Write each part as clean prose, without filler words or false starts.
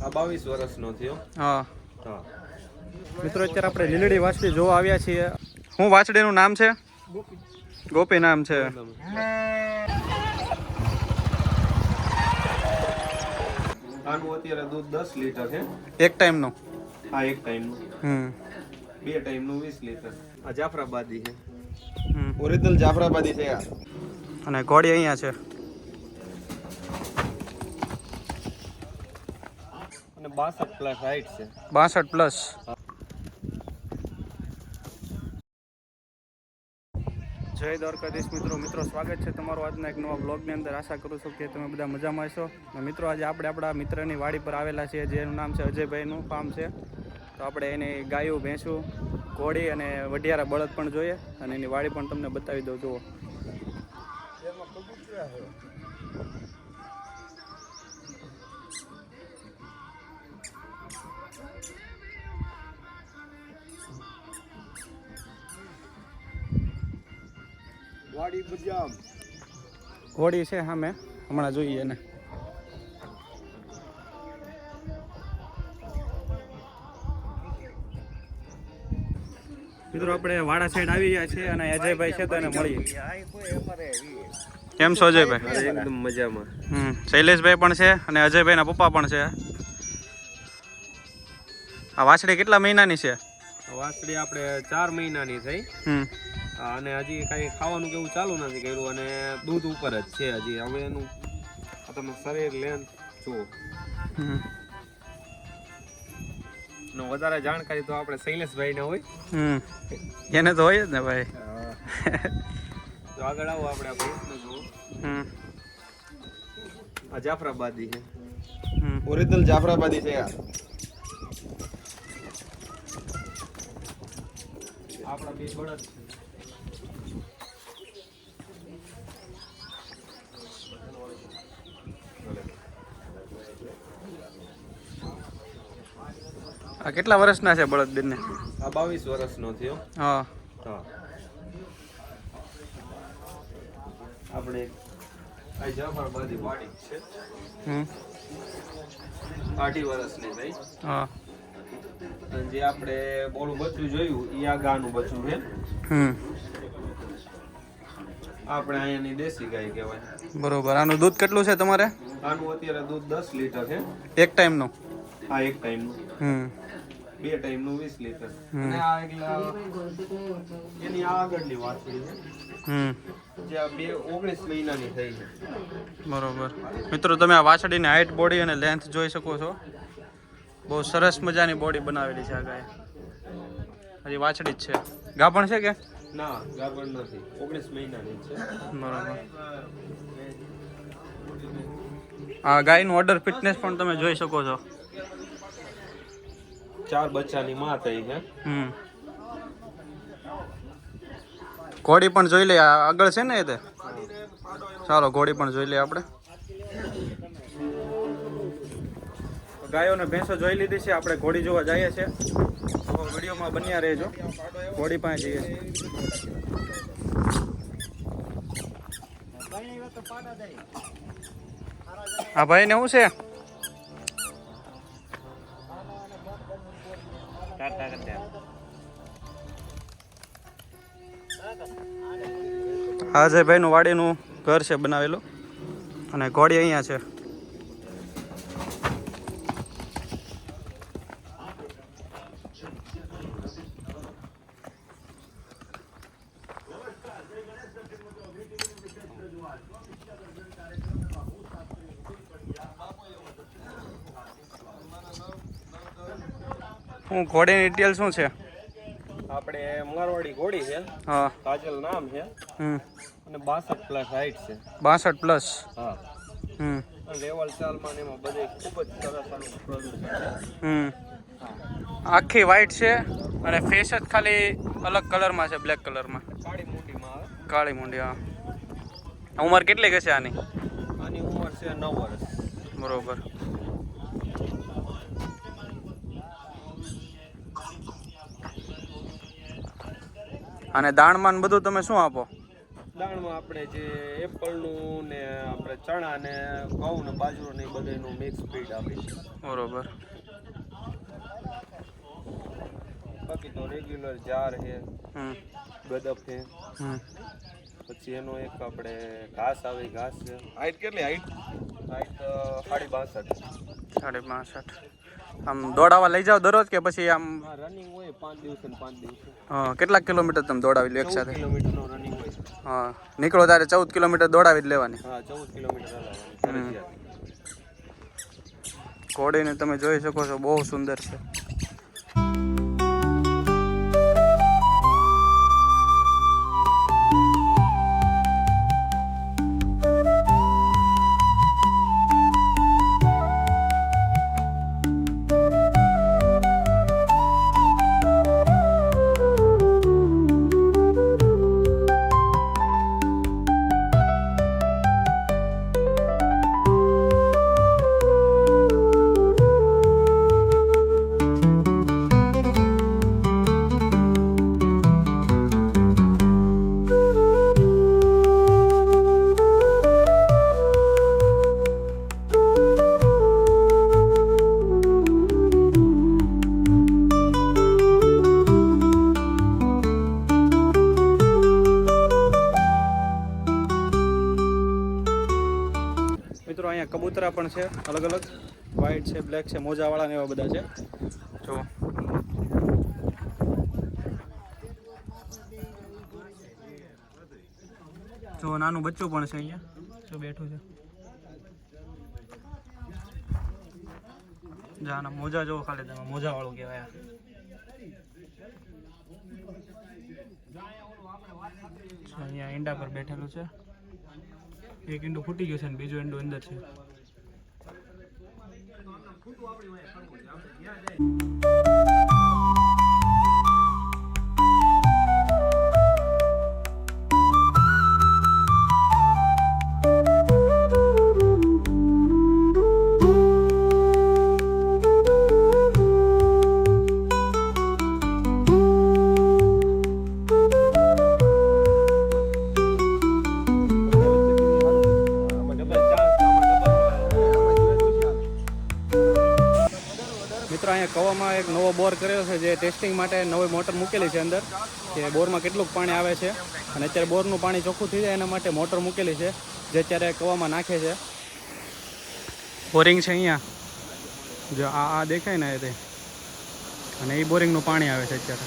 આ 22 વર્ષનો થયો. હા હા મિત્રો, અત્યારે આપણે લીલડી વાછડી જોવા આવ્યા છીએ. શું વાછડીનું નામ છે? ગોપી નામ છે. આનું અત્યારે દૂધ 10 લીટર છે એક ટાઈમનું? હા, એક ટાઈમનું. 2 ટાઈમનું 20 લીટર. આ જાફરાબાદી છે, ઓરિજિનલ જાફરાબાદી છે. અને ઘોડી અહીંયા છે. અને 62 પ્લસ હાઈટ છે. 62 પ્લસ. જય દ્વારકાધીશ મિત્રો, સ્વાગત છે તમારું આજના એક નવા બ્લોગની અંદર. આશા કરું છું કે તમે બધા મજામાં હશો. મિત્રો, આજે આપણે આપણા મિત્રની વાડી પર આવેલા છીએ, જેનું નામ છે અજયભાઈનું ફાર્મ છે. તો આપણે એની ગાયો, ભેંસું, ઘોડી અને વઢિયારા બળદ પણ જોઈએ અને એની વાડી પણ તમને બતાવી દઉં. જુઓ, ઘોડી છે સામે, હમણાં જોઈએ એને. મિત્રો, આપણે વાડા સાઈડ આવી ગયા છીએ અને અજયભાઈ છે તો એને મળીએ. કેમ છો અજયભાઈ? એકદમ મજામાં. શૈલેષભાઈ પણ છે અને અજયભાઈના પપ્પા પણ છે. આ વાછડી કેટલા મહિનાની છે? વાછડી આપણે 4 મહિનાની થઈ અને હજી કઈ ખાવાનું કેવું ચાલુ નથી કર્યું અને દૂધ ઉપર જ છે હજી. હવે એનું તમે શરીર લેન્થ જુઓ. વધારે જાણકારી તો આપણે શૈલેષભાઈ ને હોય. એને તો હોય જ ને ભાઈ. તો આગળ આવો, આપણે આ ભેંસને જુઓ. આ જાફરાબાદી છે, ઓરિજિનલ જાફરાબાદી છે. આપણા બે બળદ છે. આ કેટલા વર્ષના છે બળદ બેન? આ 22 વર્ષનો થયો. હા હા. આપણે આ જાફરાબાદી વાડી છે. 8 વર્ષની થઈ. હા. જે આપણે બોલું બચ્ચું જોયું એ આ ગાનું બચ્ચું છે. આપણે અહીંયાની દેશી ગાય કહેવાય. બરોબર. આનું દૂધ કેટલું છે તમારે? આનું અત્યારે દૂધ 10 લીટર છે. એક ટાઈમનું? હા, એક ટાઈમનું. 2 ટાઈમનું 20 લીટર. અને આ એની આગળની વાછડી છે, જે આ 19 મહિનાની થઈ છે. બરોબર. મિત્રો, તમે આ વાછડીની હાઈટ, બોડી અને લેન્થ જોઈ શકો છો. બહુ સરસ મજાની બોડી બનાવેલી છે આ ગાય. હજી વાછડી જ છે. ગાભણ છે કે? ના, ગાભણ નથી. 19 મહિનાની છે. બરોબર. આ ગાયનું ઓર્ડર ફિટનેસ પણ તમે જોઈ શકો છો. 4 બચ્ચાની માં થઈ છે. ઘોડી પણ જોઈ લે. આગળ છે ને એ તે. ચાલો, ઘોડી પણ જોઈ લે આપણે. ગાયો ને ભેંસો જોઈ લીધી છે. આપણે ઘોડી જોવા જઈએ છીએ. તો વિડીયોમાં બન્યા રહેજો. ઘોડી પાસે જઈએ છીએ. હા ભાઈ, ને શું છે? હા, અજયભાઈનું વાડીનું ઘર છે બનાવેલું અને ઘોડી અહીંયા છે. હું ઘોડીની ડિટેલ શું છે? આપણે મારવાડી ઘોડી છે. હા, કાજલ નામ છે. અને 62 પ્લસ હાઈટ છે. 62 પ્લસ. હા. લેવલ ચાલમાં એમાં બધે ખૂબ જ સરસ આનું પ્રોડક્ટ છે. આખી વ્હાઈટ છે અને ફેસ જ ખાલી અલગ કલરમાં છે, બ્લેક કલરમાં. કાળી મૂંડીમાં આવે. કાળી મૂંડી. હા. ઉંમર કેટલી હશે આની? આની ઉંમર છે 9 વર્ષ. બરોબર. અને દાણમાં બધું તમે શું આપો? દાણમાં આમાં આપણે જે એપલનું ને આપણે ચણા ને ઘઉં ને બાજરો ને એ બધાનું મિક્સ ફીડ આપીશું. બરોબર. બાકી તો રેગ્યુલર જાર છે, ગદપ છે, પછી એનો એક આપણે ઘાસ આવે, ઘાસ છે. હાઈટ કેટલી? હાઈટ 62. 62. આમ દોડાવા લઈ જાવ દરરોજ કે પછી આમ રનિંગ હોય 5 દિવસે ને 5 દિવસે? કેટલાક કિલોમીટર તમે દોડાવી લો એક સાથે? 14 કિલોમીટરનો રનિંગ હોય. હા, નીકળો ત્યારે 14 કિલોમીટર દોડાવી જ લેવાની. હા, 14 કિલોમીટર હલાવવાની. ઘોડીને તમે જોઈ શકો છો, બહુ સુંદર છે. મિત્રો અહીંયા કબૂતરા પણ છે, અલગ અલગ વ્હાઈટ છે, બ્લેક છે, મોજાવાળા ને એવા બધા છે. જો નાનું બચ્ચું પણ છે અહીંયા, જો બેઠું છે. જાના મોજા જો ખાલી તમે, મોજાવાળું કહેવાય. અહીંયા ઈંડા પર બેઠેલું છે. એક ઈંડું ફૂટી ગયું છે ને બીજું ઈંડું અંદર છે. મિત્રો અહીંયા કવામાં એક નવો બોર કર્યો છે, જે ટેસ્ટિંગ માટે નવી મોટર મૂકેલી છે અંદર, કે બોરમાં કેટલું પાણી આવે છે. અને અત્યારે બોરનું પાણી ચોખ્ખું થઈ જાય એના માટે મોટર મૂકેલી છે, જે અત્યારે કવામાં નાખે છે. બોરિંગ છે અહીંયા, જો આ દેખાય ને તે, અને એ બોરિંગનું પાણી આવે છે અત્યારે.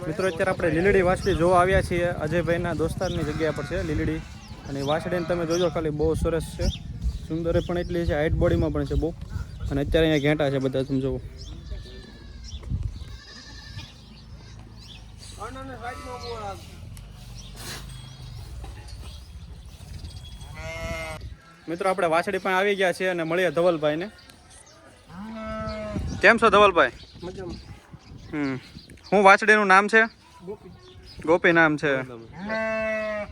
મિત્રો અત્યારે આપણે લીલડી વાછડી જોવા આવ્યા છીએ. અજયભાઈના દોસ્તારની જગ્યા પર છે લીલડી, અને વાછડીને તમે જોજો ખાલી, બહુ સરસ છે, સુંદર પણ એટલી છે, હાઈટ બોડીમાં પણ છે બહુ. અને અત્યારે અહીંયા ઘેંટા છે બધા, તમે જોવો. મિત્રો આપણે વાછડી પણ આવી ગયા છીએ અને મળીએ ધવલભાઈને. કેમ છો ધવલભાઈ? શું વાછડીનું નામ છે? ગોપી નામ છે.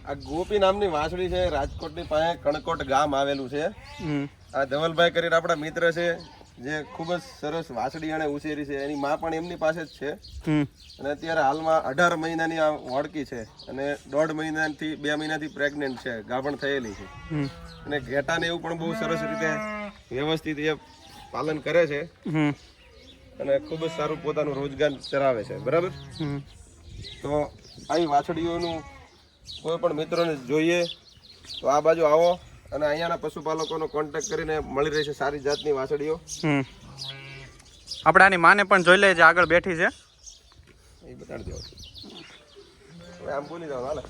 આ ગોપી નામની વાછડી છે, રાજકોટની પાસે કણકોટ ગામ આવેલું છે. આ ધવલભાઈ કરીને આપણા મિત્ર છે, જે ખૂબ જ સરસ વાછડી અને ઉછેરી છે. એની માં પણ એમની પાસે જ છે. અને અત્યારે હાલમાં 18 મહિનાની આ વળકી છે, અને 1.5 મહિનાથી 2 મહિનાથી પ્રેગ્નેન્ટ છે, ગાભણ થયેલી છે. અને ઘેટાને એવું પણ બહુ સરસ રીતે વ્યવસ્થિત એ પાલન કરે છે, અને ખૂબ જ સારું પોતાનું રોજગાર ચલાવે છે. બરાબર? તો આવી વાછડીઓનું કોઈ પણ મિત્રોને જોઈએ તો આ બાજુ આવો, અને અહીંયાના પશુપાલકોનો કોન્ટેક્ટ કરીને મળી રહેશે સારી જાતની વાછડીઓ. આપણે આની માને પણ જોઈ લઈએ જે આગળ બેઠી છે. એ બતાડી દો. હવે આમ બોલી જાવ હાલે.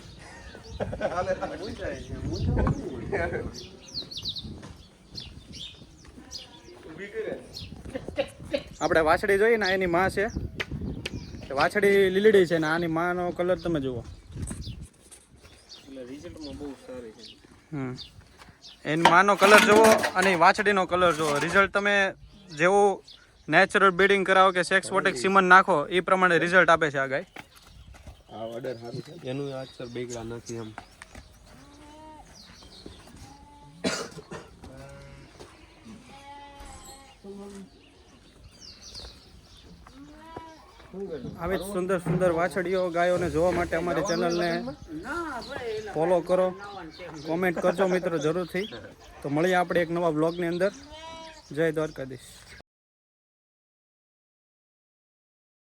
હાલે ઊભી કરે. આપણે વાછડી જોઈએ ને એની માં છે. વાછડી લીલડી છે ને આની માનો કલર તમે જુઓ. એટલે રિઝલ્ટમાં બહુ સારી છે. એની માનો કલર જુઓ અને વાછડીનો કલર જુઓ. રિઝલ્ટ તમે જેવું નેચરલ બ્રીડિંગ કરાવો કે સેક્સ વોટેક સીમન નાખો એ પ્રમાણે રિઝલ્ટ આપે છે આ ગાય. આ ઓર્ડર સારું છે. એનું અક્ષર બેગડા નથી એમ. આવી જ સુંદર સુંદર વાછડીઓ ગાયોને જોવા માટે અમારી ચેનલને ફોલો કરો, કોમેન્ટ કરજો મિત્રો જરૂરથી. તો મળીએ આપણે એક નવા બ્લોગની અંદર. જય દ્વારકાધીશ.